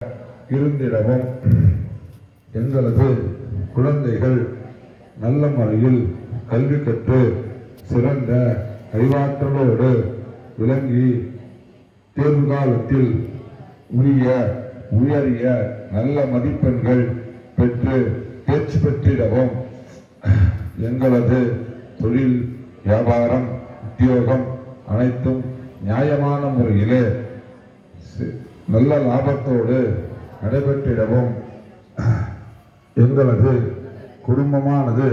இருந்திடவும் எங்களது குழந்தைகள் நல்ல முறையில் கல்வி கற்று சிறந்த அறிவாற்றலோடு விளங்கி தேர்வு காலத்தில் உயரிய நல்ல மதிப்பெண்கள் பெற்று தேர்ச்சி பெற்றிடவும் எங்களது தொழில் வியாபாரம் உத்தியோகம் அனைத்தும் நியாயமான முறையிலே நல்ல லாபத்தோடு நடைபெற்றிடவும் எங்களது குடும்பமானது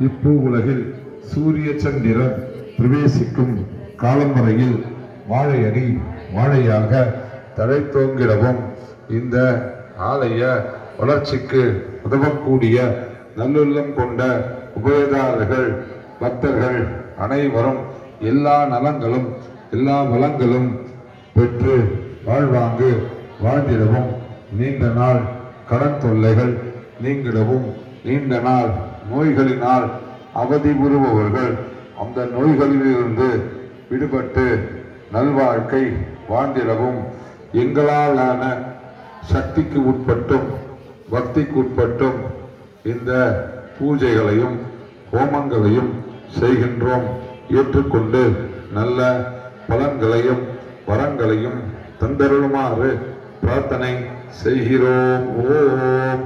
இப்பூ உலகில் சூரிய சந்திரன் பிரவேசிக்கும் காலம் வரையில் வாழையடி வாழையாக தழைத்தோங்கிடவும் இந்த ஆலய வளர்ச்சிக்கு உதவக்கூடிய நல்லுள்ளம் கொண்ட உபயதாரர்கள் பக்தர்கள் அனைவரும் எல்லா நலங்களும் எல்லா வளங்களும் பெற்று வாழ்வாங்கு வாழ்ந்திடவும் நீண்ட நாள் கடன் தொல்லைகள் நீங்கிடவும் நீண்ட நாள் நோய்களினால் அவதிபுறுபவர்கள் அந்த நோய்களிலிருந்து விடுபட்டு நல்வாழ்க்கை வாழ்ந்திடவும் எங்களாலான சக்திக்கு உட்பட்டும் பக்திக்கு உட்பட்டும் இந்த பூஜைகளையும் ஹோமங்களையும் செய்கின்றோம். ஏற்றுக்கொண்டு நல்ல பலன்களையும் வரங்களையும் தந்தருளுமாறு பிரார்த்தனை செய்கிறோம். ஓம்